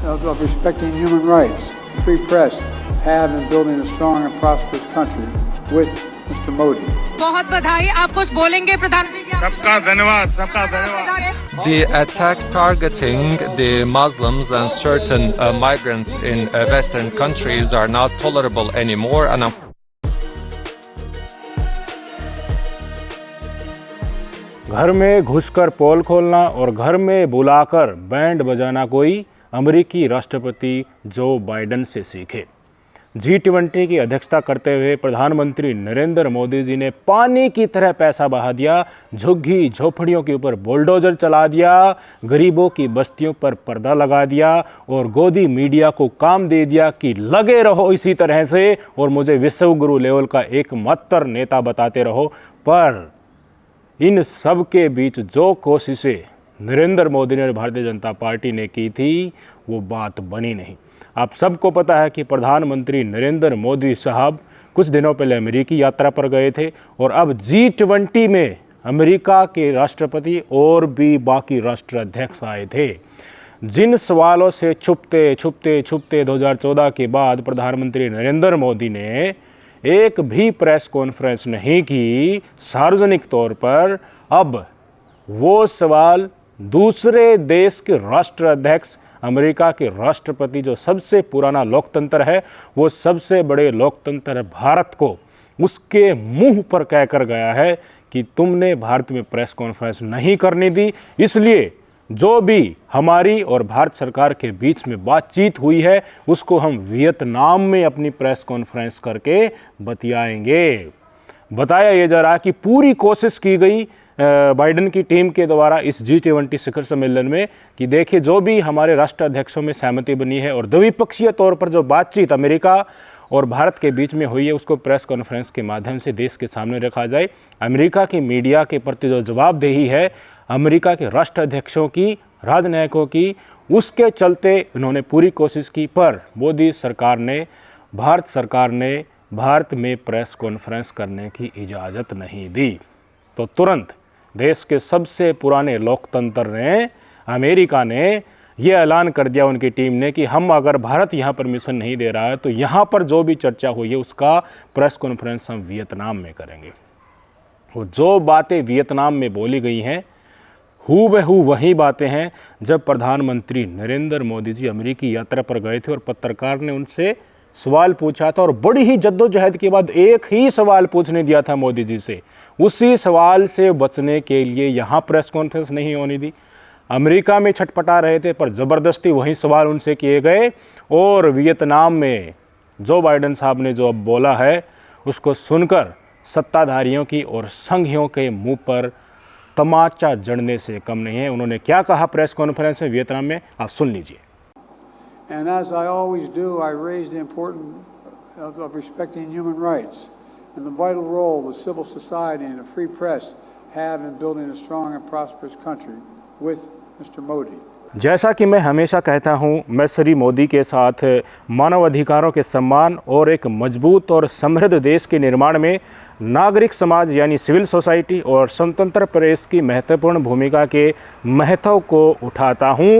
of respecting human rights, free press, have in building a strong and prosperous country with Mr. Modi. बहुत बधाई। आप कुछ बोलेंगे प्रधानमंत्री जी? सबका धन्यवाद, सबका धन्यवाद। The attacks targeting the Muslims and certain migrants in Western countries are not tolerable anymore, and घर में घुसकर पोल खोलना और घर में बुलाकर बैंड बजाना कोई अमेरिकी राष्ट्रपति जो बाइडेन से सीखे। G20 की अध्यक्षता करते हुए प्रधानमंत्री नरेंद्र मोदी जी ने पानी की तरह पैसा बहा दिया, झुग्गी झोपड़ियों के ऊपर बुलडोजर चला दिया, गरीबों की बस्तियों पर पर्दा लगा दिया और गोदी मीडिया को काम दे दिया कि लगे रहो इसी तरह से और मुझे विश्व गुरु लेवल का एकमात्र नेता बताते रहो। पर इन सब के बीच जो कोशिशें नरेंद्र मोदी ने और भारतीय जनता पार्टी ने की थी वो बात बनी नहीं। आप सबको पता है कि प्रधानमंत्री नरेंद्र मोदी साहब कुछ दिनों पहले अमेरिकी यात्रा पर गए थे और अब G20 में अमेरिका के राष्ट्रपति और भी बाकी राष्ट्राध्यक्ष आए थे। जिन सवालों से छुपते 2014 के बाद प्रधानमंत्री नरेंद्र मोदी ने एक भी प्रेस कॉन्फ्रेंस नहीं की सार्वजनिक तौर पर, अब वो सवाल दूसरे देश के राष्ट्राध्यक्ष अमेरिका के राष्ट्रपति जो सबसे पुराना लोकतंत्र है, वो सबसे बड़े लोकतंत्र भारत को, उसके मुंह पर कहकर गया है कि तुमने भारत में प्रेस कॉन्फ्रेंस नहीं करने दी, इसलिए जो भी हमारी और भारत सरकार के बीच में बातचीत हुई है उसको हम वियतनाम में अपनी प्रेस कॉन्फ्रेंस करके बतियाएंगे। बताया ये जा रहा कि पूरी कोशिश की गई बाइडेन की टीम के द्वारा इस G20 शिखर सम्मेलन में कि देखिए जो भी हमारे राष्ट्राध्यक्षों में सहमति बनी है और द्विपक्षीय तौर पर जो बातचीत अमेरिका और भारत के बीच में हुई है उसको प्रेस कॉन्फ्रेंस के माध्यम से देश के सामने रखा जाए। अमेरिका की मीडिया के प्रति जो जवाबदेही है अमेरिका के राष्ट्राध्यक्षों की, राजनयिकों की, उसके चलते इन्होंने पूरी कोशिश की, पर मोदी सरकार ने, भारत सरकार ने भारत में प्रेस कॉन्फ्रेंस करने की इजाज़त नहीं दी। तो तुरंत देश के सबसे पुराने लोकतंत्र ने, अमेरिका ने ये ऐलान कर दिया उनकी टीम ने कि हम अगर भारत यहाँ परमिशन नहीं दे रहा है तो यहाँ पर जो भी चर्चा हुई है उसका प्रेस कॉन्फ्रेंस हम वियतनाम में करेंगे। और जो बातें वियतनाम में बोली गई हैं हूबहू वही बातें हैं जब प्रधानमंत्री नरेंद्र मोदी जी अमेरिकी यात्रा पर गए थे और पत्रकार ने उनसे सवाल पूछा था और बड़ी ही जद्दोजहद के बाद एक ही सवाल पूछने दिया था मोदी जी से, उसी सवाल से बचने के लिए यहाँ प्रेस कॉन्फ्रेंस नहीं होने दी। अमेरिका में छटपटा रहे थे पर ज़बरदस्ती वही सवाल उनसे किए गए और वियतनाम में जो बाइडेन साहब ने जो अब बोला है उसको सुनकर सत्ताधारियों की और संघियों के मुंह पर तमाचा जड़ने से कम नहीं है। उन्होंने क्या कहा प्रेस कॉन्फ्रेंस में वियतनाम में, आप सुन लीजिए। And as I always do, I raise the importance of respecting human rights and the vital role the civil society and the free press have in building a strong and prosperous country with Mr. Modi. जैसा कि मैं हमेशा कहता हूं, मैं श्री मोदी के साथ मानव अधिकारों के सम्मान और एक मजबूत और समृद्ध देश के निर्माण में नागरिक समाज यानी सिविल सोसाइटी और स्वतंत्र प्रेस की महत्वपूर्ण भूमिका के महत्व को उठाता हूं।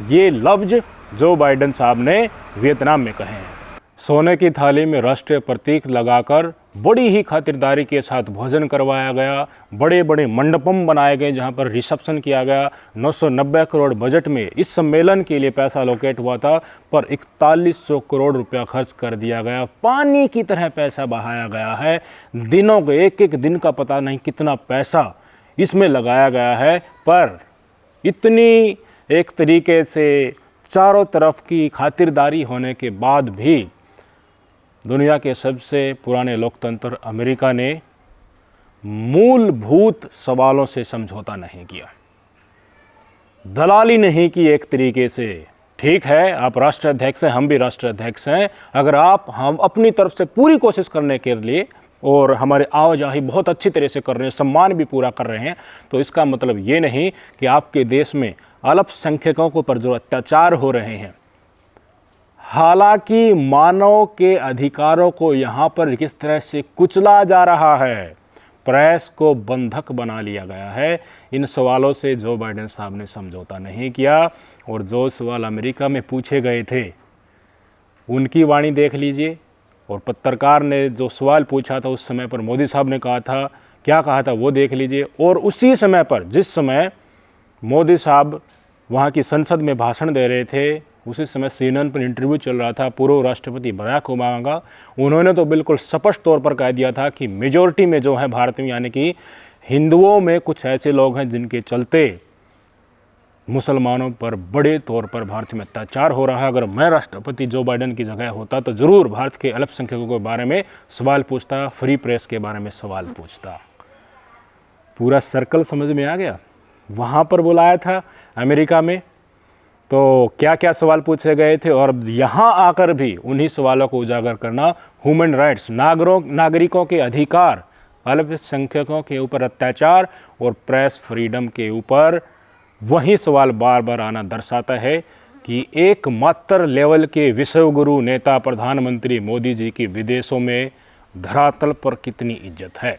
ये लफ्ज़ जो बाइडेन साहब ने वियतनाम में कहे हैं। सोने की थाली में राष्ट्रीय प्रतीक लगाकर बड़ी ही खातिरदारी के साथ भोजन करवाया गया, बड़े बड़े मंडपम बनाए गए जहां पर रिसेप्शन किया गया। 990 करोड़ बजट में इस सम्मेलन के लिए पैसा लोकेट हुआ था पर 4100 करोड़ रुपया खर्च कर दिया गया। पानी की तरह पैसा बहाया गया है। दिनों के एक दिन का पता नहीं कितना पैसा इसमें लगाया गया है, पर इतनी एक तरीके से चारों तरफ की खातिरदारी होने के बाद भी दुनिया के सबसे पुराने लोकतंत्र अमेरिका ने मूलभूत सवालों से समझौता नहीं किया, दलाली नहीं की। एक तरीके से ठीक है, आप राष्ट्राध्यक्ष हैं, हम भी राष्ट्राध्यक्ष हैं, अगर हम अपनी तरफ से पूरी कोशिश करने के लिए और हमारे आवाजाही बहुत अच्छी तरह से कर रहे हैं, सम्मान भी पूरा कर रहे हैं, तो इसका मतलब ये नहीं कि आपके देश में अल्पसंख्यकों के ऊपर जो अत्याचार हो रहे हैं, हालांकि मानव के अधिकारों को यहाँ पर किस तरह से कुचला जा रहा है, प्रेस को बंधक बना लिया गया है, इन सवालों से जो बाइडेन साहब ने समझौता नहीं किया और जो सवाल अमेरिका में पूछे गए थे उनकी वाणी देख लीजिए, और पत्रकार ने जो सवाल पूछा था उस समय पर मोदी साहब ने कहा था, क्या कहा था वो देख लीजिए। और उसी समय पर जिस समय मोदी साहब वहाँ की संसद में भाषण दे रहे थे, उसी समय CNN पर इंटरव्यू चल रहा था पूर्व राष्ट्रपति बराक ओबामा का। उन्होंने तो बिल्कुल स्पष्ट तौर पर कह दिया था कि मेजॉरिटी में जो है भारत में, यानी कि हिंदुओं में कुछ ऐसे लोग हैं जिनके चलते मुसलमानों पर बड़े तौर पर भारत में अत्याचार हो रहा है। अगर मैं राष्ट्रपति जो बाइडेन की जगह होता तो ज़रूर भारत के अल्पसंख्यकों के बारे में सवाल पूछता, फ्री प्रेस के बारे में सवाल पूछता। पूरा सर्कल समझ में आ गया। वहाँ पर बुलाया था अमेरिका में, तो क्या क्या सवाल पूछे गए थे, और यहाँ आकर भी उन्हीं सवालों को उजागर करना, ह्यूमन राइट्स, नागरिकों के अधिकार, अल्पसंख्यकों के ऊपर अत्याचार और प्रेस फ्रीडम के ऊपर वही सवाल बार बार आना दर्शाता है कि एकमात्र लेवल के विश्वगुरु नेता प्रधानमंत्री मोदी जी की विदेशों में धरातल पर कितनी इज्जत है।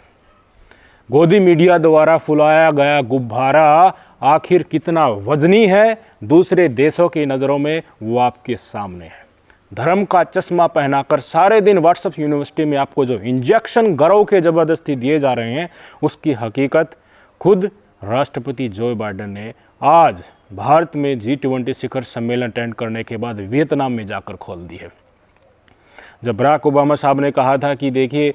गोदी मीडिया द्वारा फुलाया गया गुब्बारा आखिर कितना वजनी है दूसरे देशों की नज़रों में, वो आपके सामने है। धर्म का चश्मा पहनाकर सारे दिन व्हाट्सएप यूनिवर्सिटी में आपको जो इंजेक्शन गरौ के ज़बरदस्ती दिए जा रहे हैं, उसकी हकीकत खुद राष्ट्रपति जो बाइडेन ने आज भारत में G20 शिखर सम्मेलन अटेंड करने के बाद वियतनाम में जाकर खोल दी है। जब बराक ओबामा साहब ने कहा था कि देखिए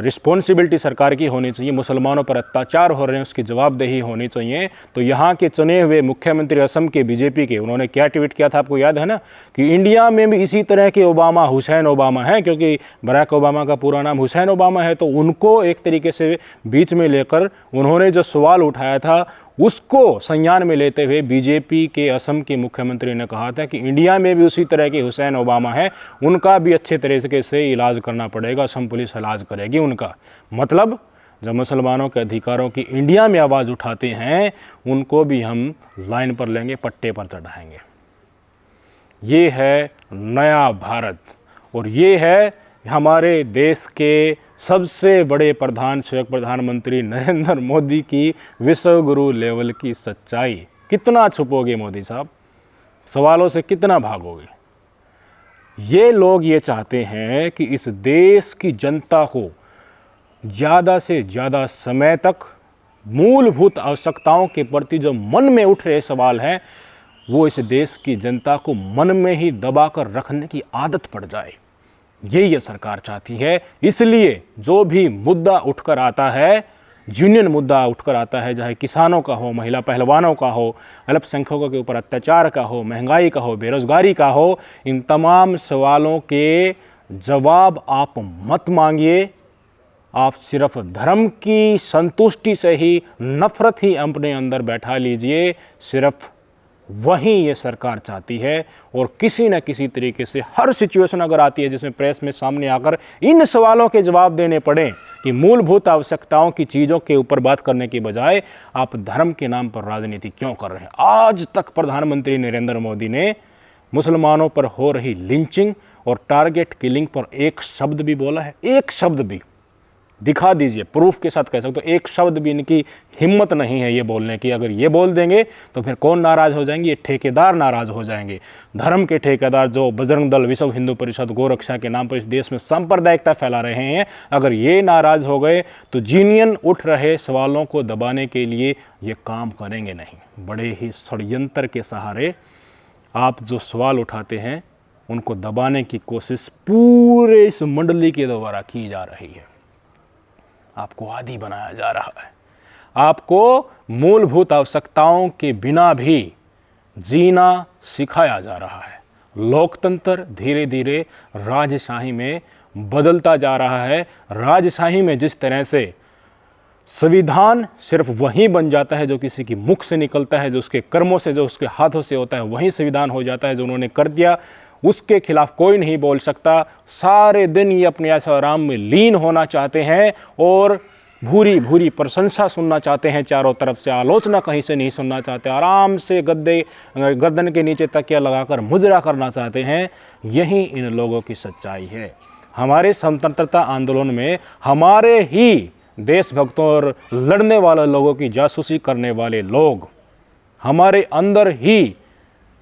रिस्पॉन्सिबिलिटी सरकार की होनी चाहिए, मुसलमानों पर अत्याचार हो रहे हैं उसकी जवाबदेही होनी चाहिए, तो यहाँ के चुने हुए मुख्यमंत्री असम के बीजेपी के, उन्होंने क्या ट्वीट किया था आपको याद है ना, कि इंडिया में भी इसी तरह के ओबामा हुसैन ओबामा हैं, क्योंकि बराक ओबामा का पूरा नाम हुसैन ओबामा है। तो उनको एक तरीके से बीच में लेकर उन्होंने जो सवाल उठाया था उसको संज्ञान में लेते हुए बीजेपी के असम के मुख्यमंत्री ने कहा था कि इंडिया में भी उसी तरह के हुसैन ओबामा है, उनका भी अच्छे तरीके से इलाज करना पड़ेगा, असम पुलिस इलाज करेगी उनका। मतलब जब मुसलमानों के अधिकारों की इंडिया में आवाज़ उठाते हैं, उनको भी हम लाइन पर लेंगे, पट्टे पर चढ़ाएंगे। ये है नया भारत, और ये है हमारे देश के सबसे बड़े प्रधानमंत्री नरेंद्र मोदी की विश्वगुरु लेवल की सच्चाई। कितना छुपोगे मोदी साहब, सवालों से कितना भागोगे। ये लोग ये चाहते हैं कि इस देश की जनता को ज़्यादा से ज़्यादा समय तक मूलभूत आवश्यकताओं के प्रति जो मन में उठ रहे सवाल हैं, वो इस देश की जनता को मन में ही दबा कर रखने की आदत पड़ जाए। ये सरकार चाहती है। इसलिए जो भी मुद्दा उठकर आता है, यूनियन मुद्दा उठकर आता है, चाहे किसानों का हो, महिला पहलवानों का हो, अल्पसंख्यकों के ऊपर अत्याचार का हो, महंगाई का हो, बेरोजगारी का हो, इन तमाम सवालों के जवाब आप मत मांगिए। आप सिर्फ धर्म की संतुष्टि से ही नफरत ही अपने अंदर बैठा लीजिए। सिर्फ वही ये सरकार चाहती है। और किसी न किसी तरीके से हर सिचुएशन अगर आती है जिसमें प्रेस में सामने आकर इन सवालों के जवाब देने पड़े कि मूलभूत आवश्यकताओं की चीज़ों के ऊपर बात करने की बजाय आप धर्म के नाम पर राजनीति क्यों कर रहे हैं। आज तक प्रधानमंत्री नरेंद्र मोदी ने मुसलमानों पर हो रही लिंचिंग और टारगेट किलिंग पर एक शब्द भी बोला है? एक शब्द भी दिखा दीजिए, प्रूफ के साथ कह सकते हो। एक शब्द भी इनकी हिम्मत नहीं है ये बोलने की। अगर ये बोल देंगे तो फिर कौन नाराज़ हो जाएंगे? ये ठेकेदार नाराज़ हो जाएंगे। धर्म के ठेकेदार जो बजरंग दल, विश्व हिंदू परिषद, गोरक्षा के नाम पर इस देश में सांप्रदायिकता फैला रहे हैं, अगर ये नाराज़ हो गए तो यूनियन उठ रहे सवालों को दबाने के लिए ये काम करेंगे नहीं। बड़े ही षड्यंत्र के सहारे आप जो सवाल उठाते हैं उनको दबाने की कोशिश पूरे इस मंडली के द्वारा की जा रही है। आपको आदी बनाया जा रहा है। आपको मूलभूत आवश्यकताओं के बिना भी जीना सिखाया जा रहा है। लोकतंत्र धीरे धीरे राजशाही में बदलता जा रहा है। राजशाही में जिस तरह से संविधान सिर्फ वही बन जाता है जो किसी की मुख से निकलता है, जो उसके कर्मों से, जो उसके हाथों से होता है, वही संविधान हो जाता है। जो उन्होंने कर दिया उसके खिलाफ कोई नहीं बोल सकता। सारे दिन ये अपने ऐसा आराम में लीन होना चाहते हैं और भूरी भूरी प्रशंसा सुनना चाहते हैं, चारों तरफ से आलोचना कहीं से नहीं सुनना चाहते। आराम से गर्दन के नीचे तकिया लगाकर मुजरा करना चाहते हैं। यही इन लोगों की सच्चाई है। हमारे स्वतंत्रता आंदोलन में हमारे ही देशभक्तों और लड़ने वाले लोगों की जासूसी करने वाले लोग हमारे अंदर ही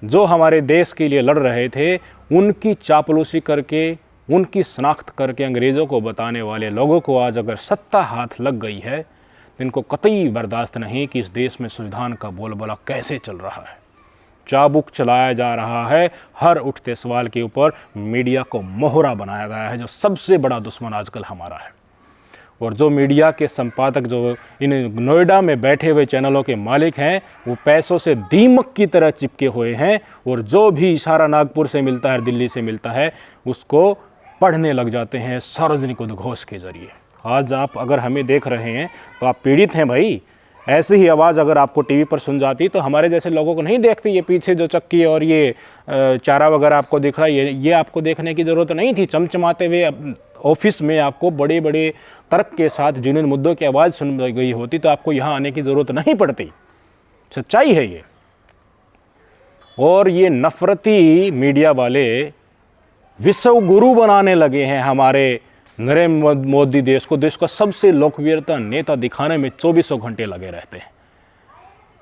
जो हमारे देश के लिए लड़ रहे थे, उनकी चापलूसी करके, उनकी शनाख्त करके अंग्रेज़ों को बताने वाले लोगों को आज अगर सत्ता हाथ लग गई है तो इनको कतई बर्दाश्त नहीं कि इस देश में संविधान का बोलबाला कैसे चल रहा है। चाबुक चलाया जा रहा है हर उठते सवाल के ऊपर। मीडिया को मोहरा बनाया गया है, जो सबसे बड़ा दुश्मन आजकल हमारा है। और जो मीडिया के संपादक, जो इन नोएडा में बैठे हुए चैनलों के मालिक हैं, वो पैसों से दीमक की तरह चिपके हुए हैं और जो भी इशारा नागपुर से मिलता है, दिल्ली से मिलता है, उसको पढ़ने लग जाते हैं सार्वजनिक उद्घोष के जरिए। आज आप अगर हमें देख रहे हैं तो आप पीड़ित हैं भाई। ऐसी ही आवाज़ अगर आपको टीवी पर सुन जाती तो हमारे जैसे लोगों को नहीं देखती। ये पीछे जो चक्की और ये चारा वगैरह आपको दिख रहा है, ये आपको देखने की ज़रूरत नहीं थी। चमचमाते हुए ऑफिस में आपको बड़े बड़े तर्क के साथ जिन मुद्दों की आवाज़ सुन गई होती तो आपको यहाँ आने की ज़रूरत नहीं पड़ती। सच्चाई है ये। और ये नफरती मीडिया वाले विश्व गुरु बनाने लगे हैं हमारे नरेंद्र मोदी देश को। देश का सबसे लोकप्रियता नेता दिखाने में 24 घंटे लगे रहते हैं।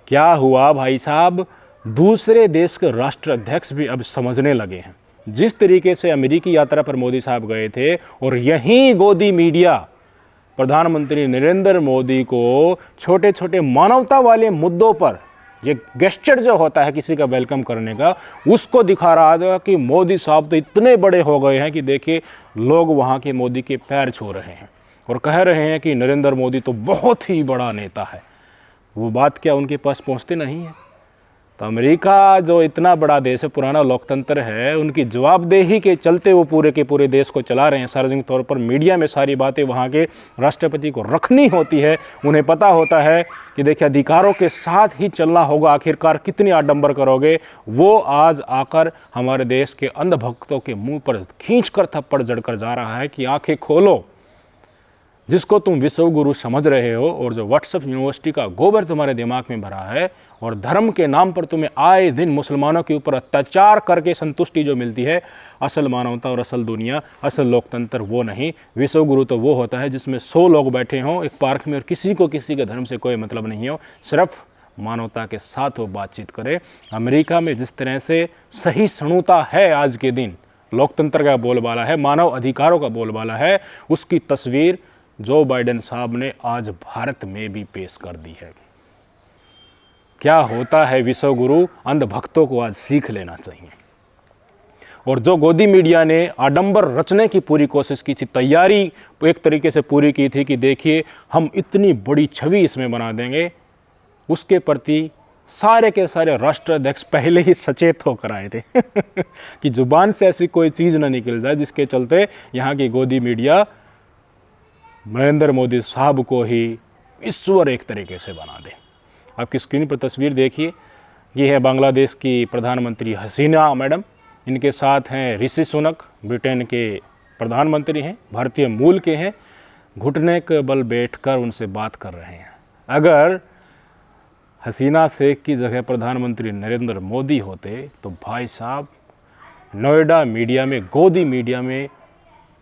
क्या हुआ भाई साहब, दूसरे देश के राष्ट्राध्यक्ष भी अब समझने लगे हैं। जिस तरीके से अमेरिकी यात्रा पर मोदी साहब गए थे और यहीं गोदी मीडिया प्रधानमंत्री नरेंद्र मोदी को छोटे छोटे मानवता वाले मुद्दों पर, ये गेस्चर जो होता है किसी का वेलकम करने का, उसको दिखा रहा था कि मोदी साहब तो इतने बड़े हो गए हैं कि देखिए लोग वहाँ के मोदी के पैर छू रहे हैं और कह रहे हैं कि नरेंद्र मोदी तो बहुत ही बड़ा नेता है। वो बात क्या उनके पास पहुँचती नहीं है? तो अमेरिका जो इतना बड़ा देश है, पुराना लोकतंत्र है, उनकी जवाबदेही के चलते वो पूरे के पूरे देश को चला रहे हैं। सार्वजनिक तौर पर मीडिया में सारी बातें वहाँ के राष्ट्रपति को रखनी होती है। उन्हें पता होता है कि देखिए अधिकारों के साथ ही चलना होगा, आखिरकार कितनी आडंबर करोगे। वो आज आकर हमारे देश के अंधभक्तों के मुंह पर खींचकर थप्पड़ जड़कर जा रहा है कि आंखें खोलो। जिसको तुम विश्व गुरु समझ रहे हो और जो व्हाट्सएप यूनिवर्सिटी का गोबर तुम्हारे दिमाग में भरा है और धर्म के नाम पर तुम्हें आए दिन मुसलमानों के ऊपर अत्याचार करके संतुष्टि जो मिलती है, असल मानवता और असल दुनिया, असल लोकतंत्र वो नहीं। विश्व गुरु तो वो होता है जिसमें 100 लोग बैठे हों एक पार्क में और किसी को किसी के धर्म से कोई मतलब नहीं हो, सिर्फ मानवता के साथ वो बातचीत करे। अमेरिका में जिस तरह से सही सणुता है आज के दिन, लोकतंत्र का बोलबाला है, मानव अधिकारों का बोलबाला है, उसकी तस्वीर जो बाइडेन साहब ने आज भारत में भी पेश कर दी है। क्या होता है विश्व गुरु, अंधभक्तों को आज सीख लेना चाहिए। और जो गोदी मीडिया ने आडंबर रचने की पूरी कोशिश की थी, तैयारी एक तरीके से पूरी की थी कि देखिए हम इतनी बड़ी छवि इसमें बना देंगे, उसके प्रति सारे के सारे राष्ट्राध्यक्ष पहले ही सचेत होकर आए थे कि जुबान से ऐसी कोई चीज़ ना निकल जाए जिसके चलते यहाँ की गोदी मीडिया नरेंद्र मोदी साहब को ही ईश्वर एक तरीके से बना दे। आपकी स्क्रीन पर तस्वीर देखिए, ये है बांग्लादेश की प्रधानमंत्री हसीना मैडम, इनके साथ हैं ऋषि सुनक, ब्रिटेन के प्रधानमंत्री हैं, भारतीय मूल के हैं, घुटने के बल बैठकर उनसे बात कर रहे हैं। अगर हसीना शेख की जगह प्रधानमंत्री नरेंद्र मोदी होते तो भाई साहब नोएडा मीडिया में, गोदी मीडिया में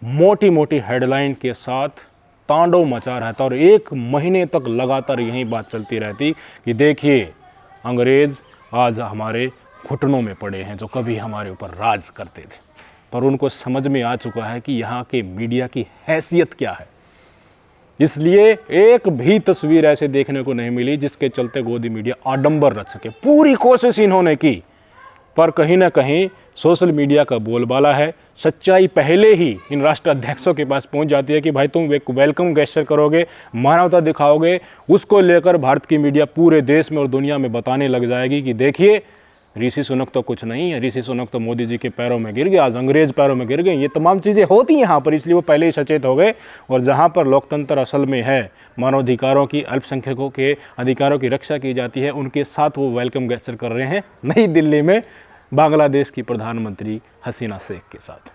मोटी मोटी हेडलाइन के साथ तांडव मचा रहता और 1 महीने तक लगातार यही बात चलती रहती कि देखिए अंग्रेज़ आज हमारे घुटनों में पड़े हैं जो कभी हमारे ऊपर राज करते थे। पर उनको समझ में आ चुका है कि यहाँ के मीडिया की हैसियत क्या है, इसलिए एक भी तस्वीर ऐसे देखने को नहीं मिली जिसके चलते गोदी मीडिया आडंबर रच सके। पूरी कोशिश इन्होंने की, पर कहीं ना कहीं सोशल मीडिया का बोलबाला है, सच्चाई पहले ही इन राष्ट्राध्यक्षों के पास पहुंच जाती है कि भाई तुम एक वेलकम गेस्चर करोगे, मानवता दिखाओगे, उसको लेकर भारत की मीडिया पूरे देश में और दुनिया में बताने लग जाएगी कि देखिए ऋषि सुनक तो कुछ नहीं है, ऋषि सुनक तो मोदी जी के पैरों में गिर गए, आज अंग्रेज़ पैरों में गिर गए। ये तमाम चीज़ें होती हैं यहाँ पर, इसलिए वो पहले ही सचेत हो गए। और जहाँ पर लोकतंत्र असल में है, मानवाधिकारों की, अल्पसंख्यकों के अधिकारों की रक्षा की जाती है, उनके साथ वो वेलकम गेस्चर कर रहे हैं नई दिल्ली में बांग्लादेश की प्रधानमंत्री हसीना शेख के साथ।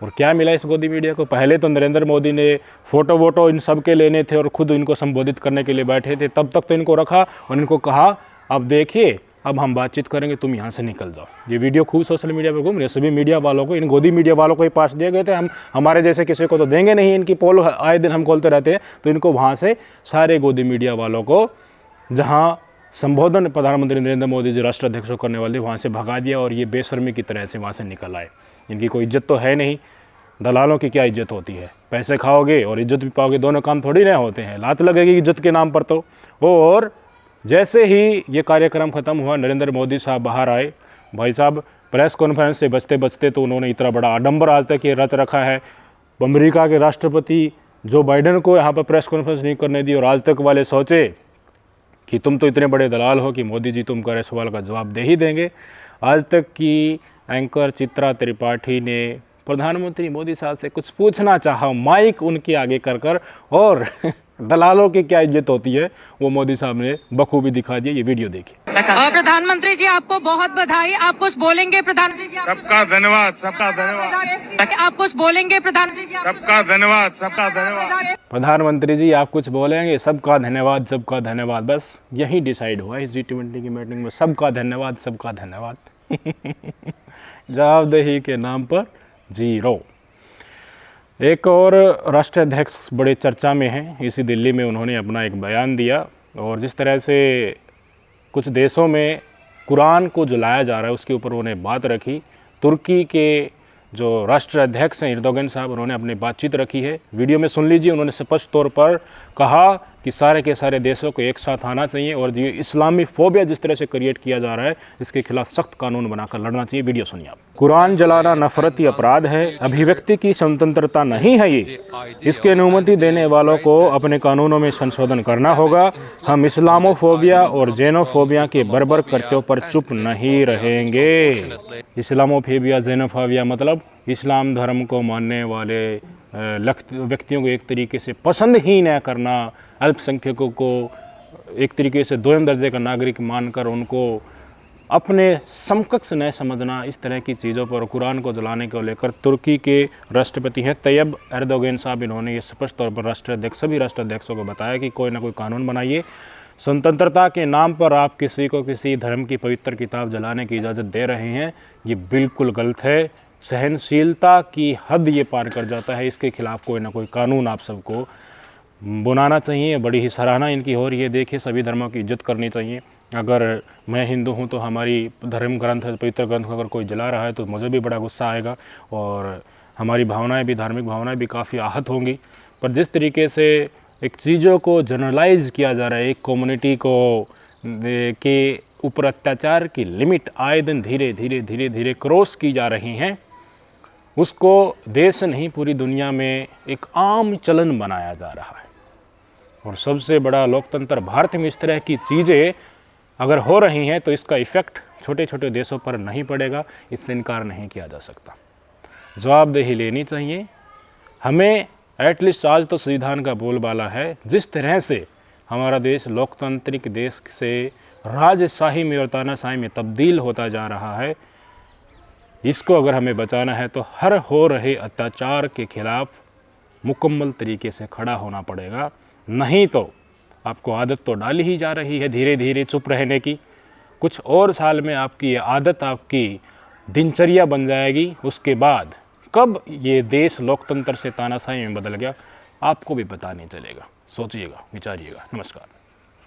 और क्या मिला इस गोदी मीडिया को? पहले तो नरेंद्र मोदी ने फ़ोटो वोटो इन सब के लेने थे और ख़ुद इनको संबोधित करने के लिए बैठे थे, तब तक तो इनको रखा और इनको कहा अब देखिए अब हम बातचीत करेंगे, तुम यहाँ से निकल जाओ। ये वीडियो खूब सोशल मीडिया पर घूम रही है, सभी मीडिया वालों को, इन गोदी मीडिया वालों को ही पास दिए गए थे। हम हमारे जैसे किसी को तो देंगे नहीं, इनकी पोल आए दिन हम खोलते रहते हैं, तो इनको वहाँ से सारे गोदी मीडिया वालों को, जहाँ संबोधन प्रधानमंत्री नरेंद्र मोदी जी राष्ट्राध्यक्ष को करने वाले वहाँ से भगा दिया और ये बेशर्मी की तरह से वहाँ से निकल आए। इनकी कोई इज्जत तो है नहीं, दलालों की क्या इज्जत होती है, पैसे खाओगे और इज्जत भी पाओगे, दोनों काम थोड़ी ना होते हैं, लात लगेगी इज्जत के नाम पर तो। और जैसे ही ये कार्यक्रम ख़त्म हुआ नरेंद्र मोदी साहब बाहर आए, भाई साहब प्रेस कॉन्फ्रेंस से बचते बचते तो उन्होंने इतना बड़ा आडंबर आज तक ये रच रखा है, अमेरिका के राष्ट्रपति जो बाइडेन को यहाँ पर प्रेस कॉन्फ्रेंस नहीं करने दी और आज तक वाले सोचे कि तुम तो इतने बड़े दलाल हो कि मोदी जी तुम करे सवाल का जवाब दे ही देंगे। आज तक की एंकर चित्रा त्रिपाठी ने प्रधानमंत्री मोदी साहब से कुछ पूछना चाहा, माइक उनके आगे कर कर, और दलालों की क्या इज्जत होती है वो मोदी साहब ने बखूबी दिखा दिया। ये वीडियो देखिए। प्रधानमंत्री जी आपको बहुत बधाई। आप कुछ बोलेंगे प्रधानमंत्री जी? सबका धन्यवाद, सबका धन्यवाद, आप कुछ बोलेंगे प्रधानमंत्री जी? सबका धन्यवाद, सबका धन्यवाद। प्रधानमंत्री जी आप कुछ बोलेंगे? सबका धन्यवाद, सबका धन्यवाद। बस यही डिसाइड हुआ इस G20 की मीटिंग में, सबका धन्यवाद, सबका धन्यवाद। जवाबदेही के नाम पर जीरो। एक और राष्ट्राध्यक्ष बड़े चर्चा में हैं, इसी दिल्ली में उन्होंने अपना एक बयान दिया और जिस तरह से कुछ देशों में कुरान को जलाया जा रहा है उसके ऊपर उन्होंने बात रखी। तुर्की के जो राष्ट्राध्यक्ष हैं एर्दोगन साहब, उन्होंने अपनी बातचीत रखी है, वीडियो में सुन लीजिए। उन्होंने स्पष्ट तौर पर कहा कि सारे के सारे देशों को एक साथ आना चाहिए और ये इस्लामी फोबिया जिस तरह से क्रिएट किया जा रहा है इसके खिलाफ सख्त कानून बनाकर लड़ना चाहिए। वीडियो सुनिए आप। कुरान जलाना नफरती अपराध है, अभिव्यक्ति की स्वतंत्रता नहीं है ये। इसकी अनुमति देने वालों को अपने कानूनों में संशोधन करना होगा। हम इस्लामोफोबिया और जेनोफोबिया के बर्बर कृत्यों पर चुप नहीं रहेंगे। इस्लामोफोबिया, जेनोफोबिया मतलब इस्लाम धर्म को मानने वाले व्यक्तियों को एक तरीके से पसंद ही न करना, अल्पसंख्यकों को एक तरीके से दोयम दर्जे का नागरिक मानकर उनको अपने समकक्ष न समझना, इस तरह की चीज़ों पर कुरान को जलाने को लेकर तुर्की के राष्ट्रपति हैं तैयब एर्दोगन साहब, इन्होंने ये स्पष्ट तौर पर सभी राष्ट्राध्यक्षों को बताया कि कोई ना कोई कानून बनाइए। स्वतंत्रता के नाम पर आप किसी को किसी धर्म की पवित्र किताब जलाने की इजाज़त दे रहे हैं, ये बिल्कुल गलत है। सहनशीलता की हद ये पार कर जाता है। इसके खिलाफ कोई ना कोई कानून आप सबको बनाना चाहिए। बड़ी ही सराहना इनकी हो रही है। देखिए, सभी धर्मों की इज्जत करनी चाहिए। अगर मैं हिंदू हूँ तो हमारी धर्म ग्रंथ, पवित्र ग्रंथ को अगर कोई जला रहा है तो मुझे भी बड़ा गुस्सा आएगा और हमारी भावनाएं भी, धार्मिक भावनाएं भी काफ़ी आहत होंगी। पर जिस तरीके से एक चीज़ों को जनरलाइज किया जा रहा है, एक कम्युनिटी को के ऊपर अत्याचार की लिमिट आए दिन धीरे धीरे क्रॉस की जा रही हैं, उसको देश नहीं पूरी दुनिया में एक आम चलन बनाया जा रहा है। और सबसे बड़ा लोकतंत्र भारत में इस तरह की चीज़ें अगर हो रही हैं तो इसका इफ़ेक्ट छोटे छोटे देशों पर नहीं पड़ेगा, इससे इनकार नहीं किया जा सकता। जवाबदेही लेनी चाहिए हमें। एटलीस्ट आज तो संविधान का बोलबाला है। जिस तरह से हमारा देश लोकतांत्रिक देश से राजशाही में और तानाशाही में तब्दील होता जा रहा है, इसको अगर हमें बचाना है तो हर हो रहे अत्याचार के खिलाफ मुकम्मल तरीके से खड़ा होना पड़ेगा। नहीं तो आपको आदत तो डाली ही जा रही है धीरे धीरे चुप रहने की। कुछ और साल में आपकी ये आदत आपकी दिनचर्या बन जाएगी। उसके बाद कब ये देश लोकतंत्र से तानाशाही में बदल गया आपको भी पता नहीं चलेगा। सोचिएगा, विचारिएगा। नमस्कार।